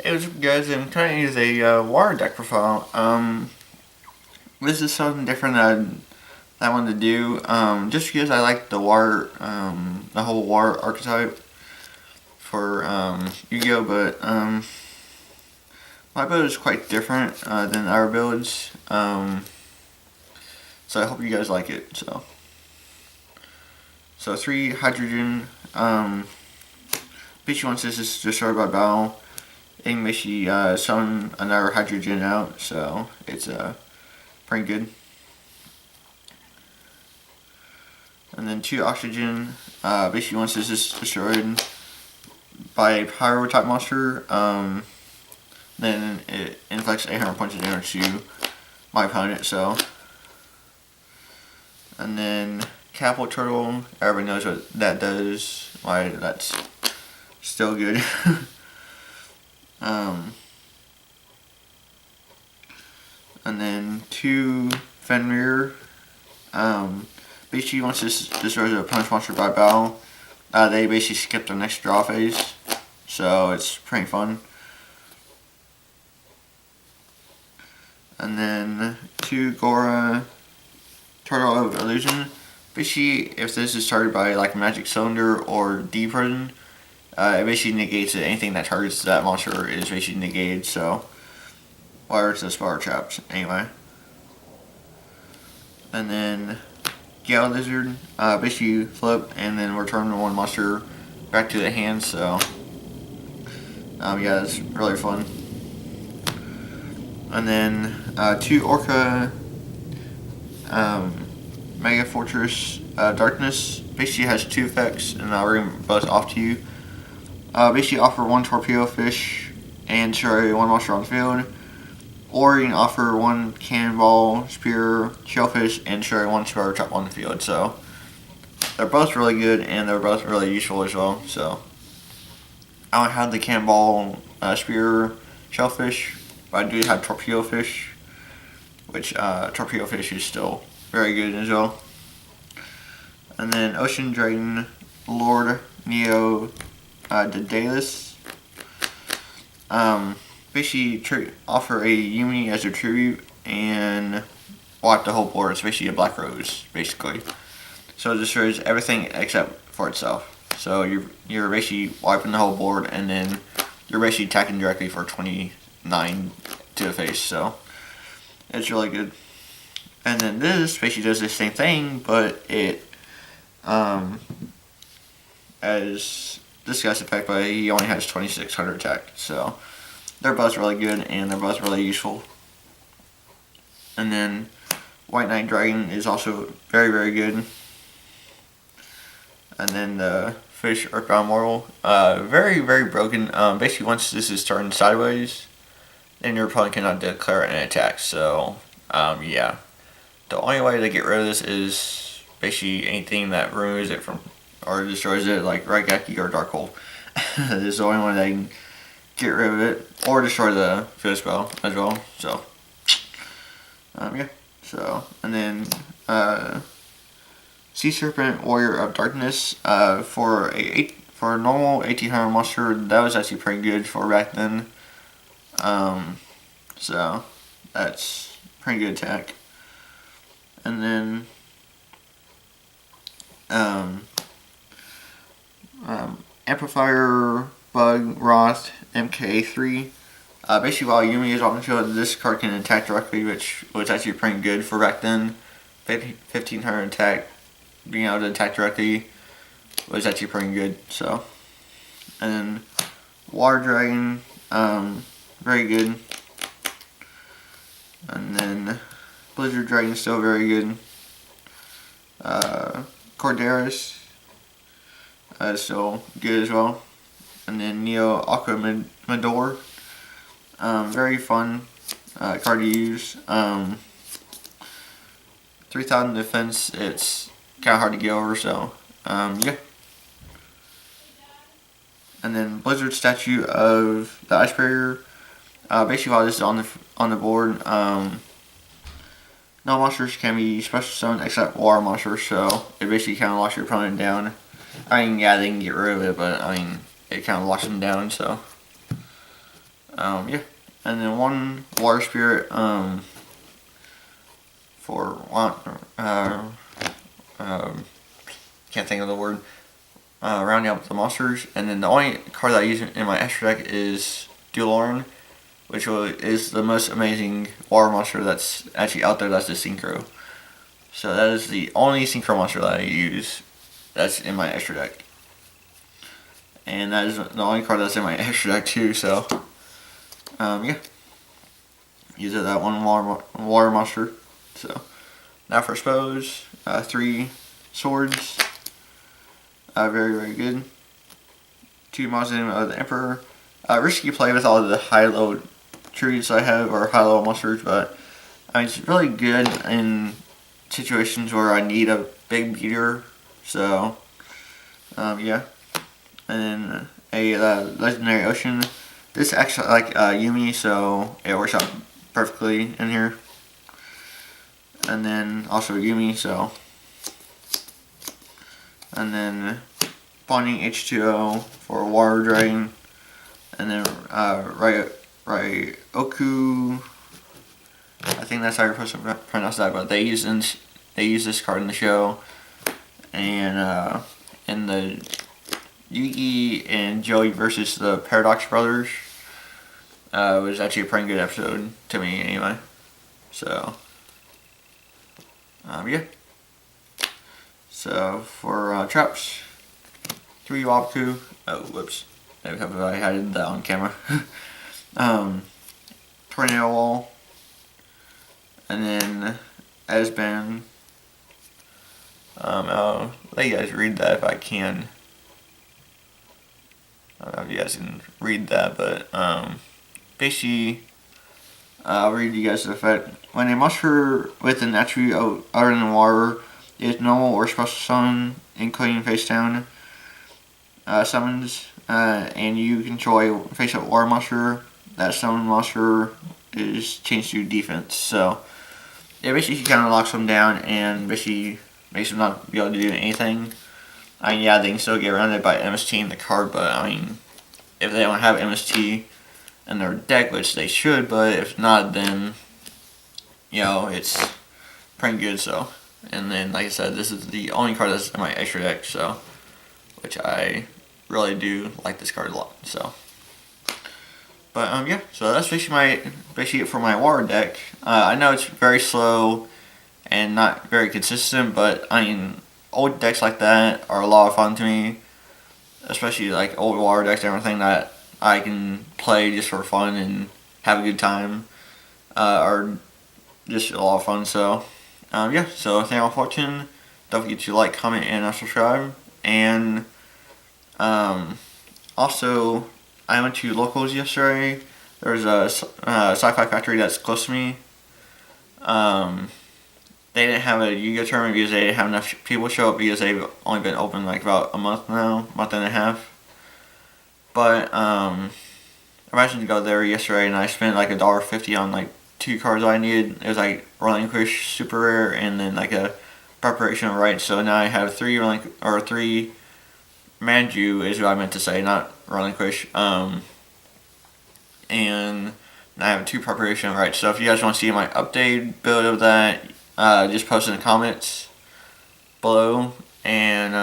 Hey, what's up guys, I'm trying to use a water deck profile. This is something different that I wanted to do, just because I like the water, the whole water archetype for Yu-Gi-Oh, but my build is quite different than our builds, so I hope you guys like it. So 3 hydrogen, basically once this is destroyed by battle, it can basically summon another hydrogen out, so it's pretty good. And then 2 oxygen, basically once this is destroyed by a pyro type monster, then it inflicts 800 points of damage to my opponent. So, and then Capital Turtle, everybody knows what that does. Why that's still good. And then 2 Fenrir. Basically, once this destroys a opponent's monster by battle, they basically skip their next draw phase, so it's pretty fun. And then 2 Gora, Turtle of Illusion. Basically, if this is targeted by like Magic Cylinder or D Prison, it basically negates it. Anything that targets that monster is basically negated, so whether it's the Spiral Traps, anyway. And then Gale Lizard, basically flip and then return one monster back to the hand, so yeah, it's really fun. And then 2 Orca, Mega Fortress Darkness, basically has 2 effects, and I'll read them both off to you. Basically offer 1 Torpedo Fish and destroy 1 monster on the field. Or you can offer 1 Cannonball, Spear, Shellfish, and destroy 1 Spiral Trap on the field. So they're both really good and they're both really useful as well. So I don't have the Cannonball, Spear, Shellfish, but I do have Torpedo Fish, which Torpedo Fish is still very good as well. And then Ocean Dragon, Lord Neo Daedalus. Basically offer a Yumi as a tribute and wipe the whole board. It's basically a Black Rose, basically. So it destroys everything except for itself. So you're basically wiping the whole board, and then you're basically attacking directly for 29 to the face. So it's really good. And then this basically does the same thing, but it as this guy's effect, but he only has 2600 attack. So they're both really good and they're both really useful. And then White Knight Dragon is also very, very good. And then the Fish Earthbound Mortal, very, very broken. Basically, once this is turned sideways, then your opponent cannot declare an attack. So, yeah. The only way to get rid of this is basically anything that removes it from or destroys it, like Raigeki or Darkhold. This is the only one that can get rid of it, or destroy the field spell as well. So, yeah. So, and then Sea Serpent, Warrior of Darkness. For a normal 1800 monster, that was actually pretty good for back then. So that's pretty good attack. And then Amplifier, Bug, Roth, MK3. Basically, while Yumi is on the field, this card can attack directly, which was actually pretty good for back then. 1500 attack, being able to attack directly was actually pretty good. So, and then Water Dragon, very good. And then Blizzard Dragon, still very good. Corderis, still good as well. And then Neo Aqua Mador, very fun card to use. 3000 defense, it's kind of hard to get over, so yeah. And then Blizzard Statue of the Ice Barrier. Basically, while this is on the board, no monsters can be special summoned except water monsters, so it basically kind of locks your opponent down. I mean, yeah, they can get rid of it, but I mean, it kind of locks them down, so Yeah. And then one water spirit for one. Can't think of the word. Rounding up the monsters, and then the only card that I use in my extra deck is Duloran, which is the most amazing water monster that's actually out there. That's the synchro. So that is the only synchro monster that I use that's in my extra deck, and that is the only card that's in my extra deck too. So yeah, use that one water monster. So now for expose, 3 swords, very very good. 2 Mausoleum of the Emperor. Risky play with all of the high low trees I have, or high low monsters, but I mean, it's really good in situations where I need a big beater. So yeah, and then a legendary ocean. This actually like Yumi, so it works out perfectly in here. And then also Yumi, so. And then bonding H2O for water dragon. And then Ryoku. I think that's how you're supposed to pronounce that, but they use this card in the show, and in the Yugi and Joey versus the Paradox Brothers, was actually a pretty good episode to me anyway. So yeah. So for traps, 3 Wabku. Oh whoops, maybe I had that on camera. Tornado Wall. And then Esban. I'll let you guys read that if I can. I don't know if you guys can read that, but basically, I'll read you guys the effect. When a monster with an attribute other than water is normal or special summon, including face down summons, and you control a face up water monster, that summon monster is changed to defense. So it basically kind of locks them down and basically makes them not be able to do anything. I mean, yeah, they can still get around it by MST in the card, but I mean, if they don't have MST in their deck, which they should, but if not, then, you know, it's pretty good, so. And then, like I said, this is the only card that's in my extra deck, so, which I really do like this card a lot, so. But yeah, so that's basically it for my water deck. I know it's very slow and not very consistent, but I mean, old decks like that are a lot of fun to me, especially like old water decks and everything that I can play just for fun and have a good time, are just a lot of fun. So yeah, so thank you all for watching. Don't forget to like, comment, and subscribe. And also, I went to locals yesterday. There's a sci-fi factory that's close to me. They didn't have a yugioh tournament because they didn't have enough people show up because they've only been open like about a month now, month and a half. But I managed to go there yesterday and I spent like $1.50 on like 2 cards I needed. It was like Relinquish Super Rare and then like a Preparation of Rites. So now I have 3 Manju is what I meant to say, not Relinquish. And I have 2 Preparation of Rites. So if you guys want to see my updated build of that, just post in the comments below, and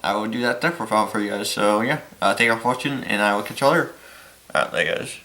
I will do that deck profile for you guys. So yeah, thank you all for watching, and I will catch y'all later. Alright, there guys.